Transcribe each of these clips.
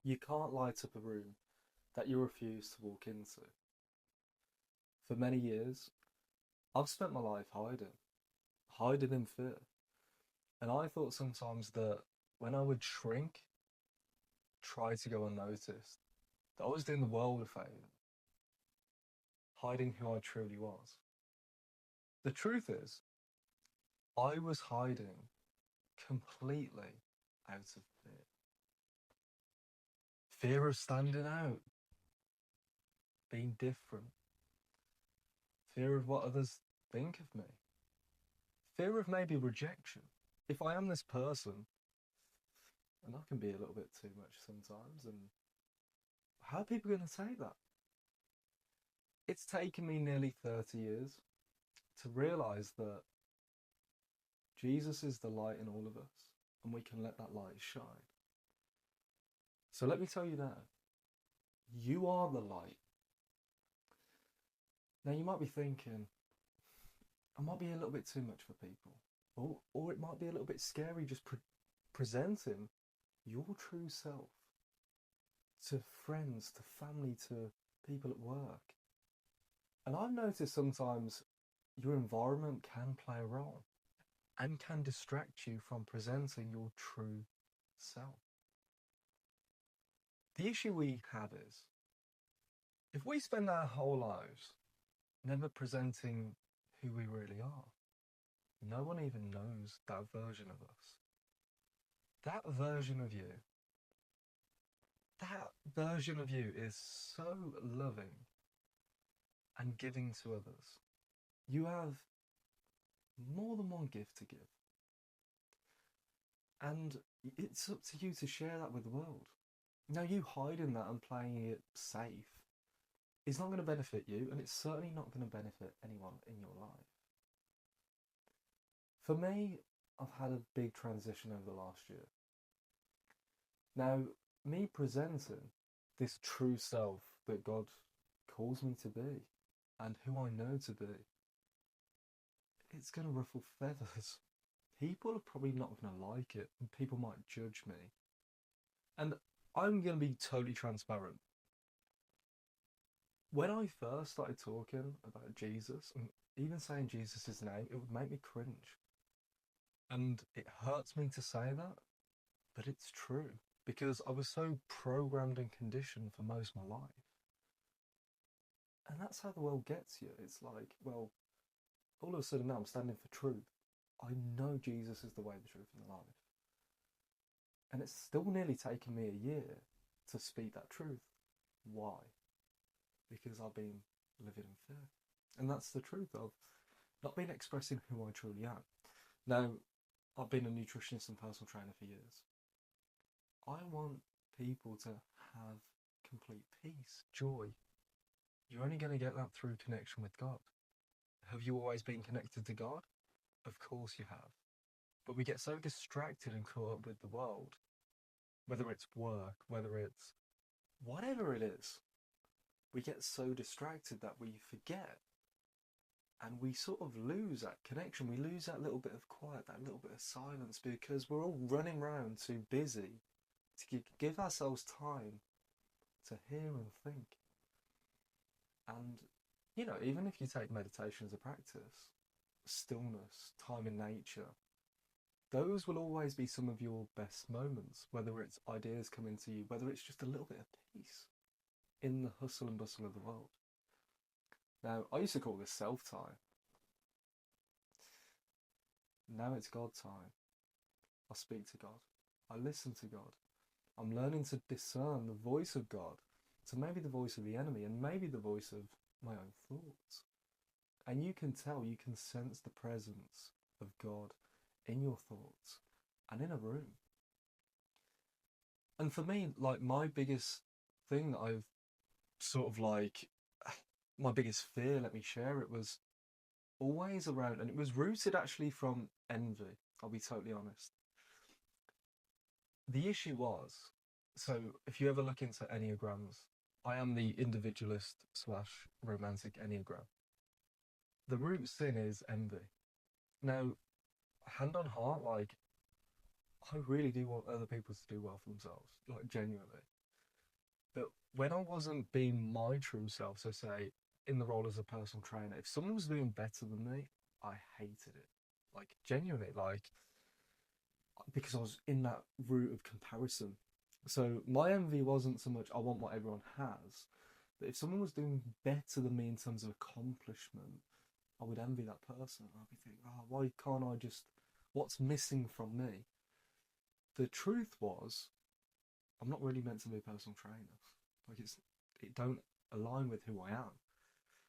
You can't light up a room that you refuse to walk into. For many years, I've spent my life hiding in fear. And I thought sometimes that when I would shrink, try to go unnoticed, that I was doing the world a favour, hiding who I truly was. The truth is, I was hiding completely out of fear. Fear of standing out, being different, fear of what others think of me, fear of maybe rejection. If I am this person, and I can be a little bit too much sometimes, and how are people going to take that? It's taken me nearly 30 years to realize that Jesus is the light in all of us, and we can let that light shine. So let me tell you now, you are the light. Now you might be thinking, I might be a little bit too much for people, or it might be a little bit scary just presenting your true self to friends, to family, to people at work. And I've noticed sometimes your environment can play a role and can distract you from presenting your true self. The issue we have is if we spend our whole lives never presenting who we really are, no one even knows that version of us. That version of you, that version of you is so loving and giving to others. You have more than one gift to give. And it's up to you to share that with the world. Now, you hiding that and playing it safe is not going to benefit you, and it's certainly not going to benefit anyone in your life. For me, I've had a big transition over the last year. Now, me presenting this true self that God calls me to be and who I know to be, it's going to ruffle feathers. People are probably not going to like it, and people might judge me. And I'm going to be totally transparent. When I first started talking about Jesus, and even saying Jesus' name, it would make me cringe. And it hurts me to say that, but it's true. Because I was so programmed and conditioned for most of my life. And that's how the world gets you. It's like, well, all of a sudden now I'm standing for truth. I know Jesus is the way, the truth, and the life. And it's still nearly taken me a year to speak that truth. Why? Because I've been living in fear. And that's the truth of not been expressing who I truly am. Now, I've been a nutritionist and personal trainer for years. I want people to have complete peace, joy. You're only going to get that through connection with God. Have you always been connected to God? Of course you have. But we get so distracted and caught up with the world, whether it's work, whether it's whatever it is, we get so distracted that we forget and we sort of lose that connection. We lose that little bit of quiet, that little bit of silence because we're all running around too busy to give ourselves time to hear and think. And, even if you take meditation as a practice, stillness, time in nature, those will always be some of your best moments, whether it's ideas coming to you, whether it's just a little bit of peace in the hustle and bustle of the world. Now, I used to call this self-time. Now it's God time. I speak to God. I listen to God. I'm learning to discern the voice of God to maybe the voice of the enemy and maybe the voice of my own thoughts. And you can tell, you can sense the presence of God in your thoughts and in a room. And for me, like my biggest thing that I've sort of like, my biggest fear, let me share it, was always around, and it was rooted actually from envy, I'll be totally honest. The issue was, so if you ever look into Enneagrams, I am the individualist slash romantic Enneagram. The root sin is envy. Now, hand on heart, like, I really do want other people to do well for themselves, like, genuinely. But when I wasn't being my true self, so say in the role as a personal trainer, if someone was doing better than me, I hated it. Like genuinely, like because I was in that route of comparison. So my envy wasn't so much I want what everyone has, but if someone was doing better than me in terms of accomplishment, I would envy that person. I'd be thinking, oh, why can't I just? What's missing from me? The truth was, I'm not really meant to be a personal trainer. Like it don't align with who I am.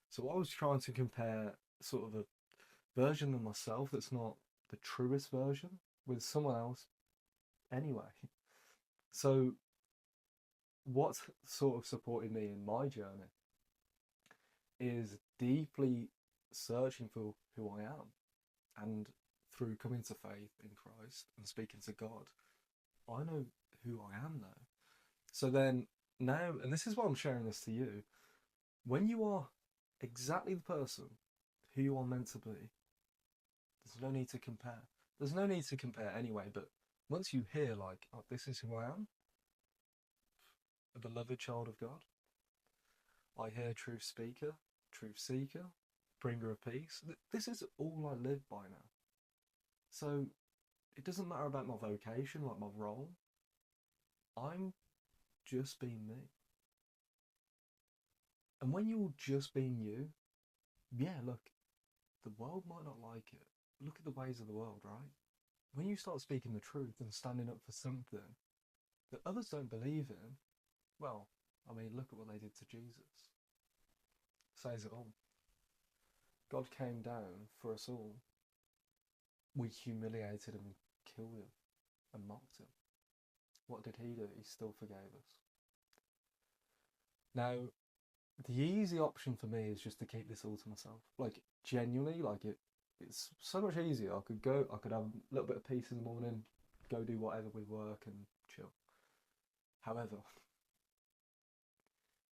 So I was trying to compare sort of a version of myself that's not the truest version with someone else anyway. So what's sort of supported me in my journey is deeply searching for who I am. And through coming to faith in Christ and speaking to God, I know who I am now. So then now, and this is why I'm sharing this to you, when you are exactly the person who you are meant to be, there's no need to compare. There's no need to compare anyway, but once you hear, like, oh, this is who I am, a beloved child of God, I hear truth speaker, truth seeker, bringer of peace. This is all I live by now. So it doesn't matter about my vocation, like my role. I'm just being me. And when you're just being you, yeah, look, the world might not like it. Look at the ways of the world, right? When you start speaking the truth and standing up for something that others don't believe in, well, I mean, look at what they did to Jesus. Says it all. God came down for us all. We humiliated him and killed him and mocked him. What did he do? He still forgave us. Now, the easy option for me is just to keep this all to myself. Like, genuinely, like it's so much easier. I could have a little bit of peace in the morning, go do whatever with work and chill. However,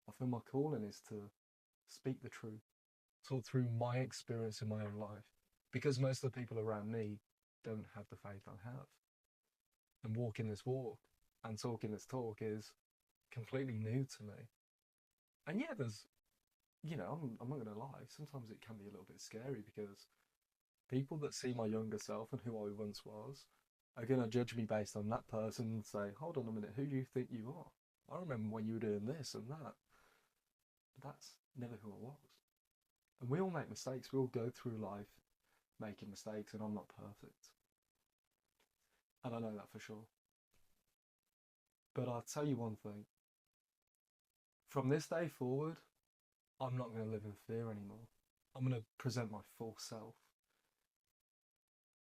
I feel my calling is to speak the truth, talk through my experience in my own life, because most of the people around me don't have the faith I have. And walking this walk and talking this talk is completely new to me. And yeah, I'm not going to lie, sometimes it can be a little bit scary because people that see my younger self and who I once was are going to judge me based on that person and say, hold on a minute, who do you think you are? I remember when you were doing this and that. But that's never who I was. And we all make mistakes. We all go through life making mistakes, and I'm not perfect. And I know that for sure. But I'll tell you one thing. From this day forward, I'm not going to live in fear anymore. I'm going to present my full self.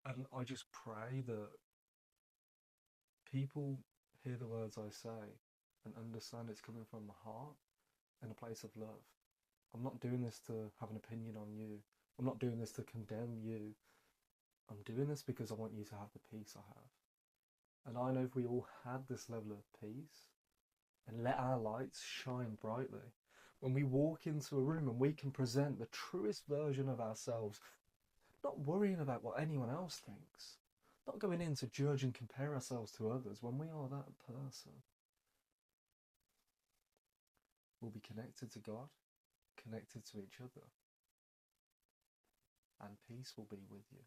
And I just pray that people hear the words I say and understand it's coming from the heart and a place of love. I'm not doing this to have an opinion on you. I'm not doing this to condemn you. I'm doing this because I want you to have the peace I have. And I know if we all had this level of peace and let our lights shine brightly, when we walk into a room and we can present the truest version of ourselves, not worrying about what anyone else thinks, not going in to judge and compare ourselves to others, when we are that person, we'll be connected to God, connected to each other, and peace will be with you.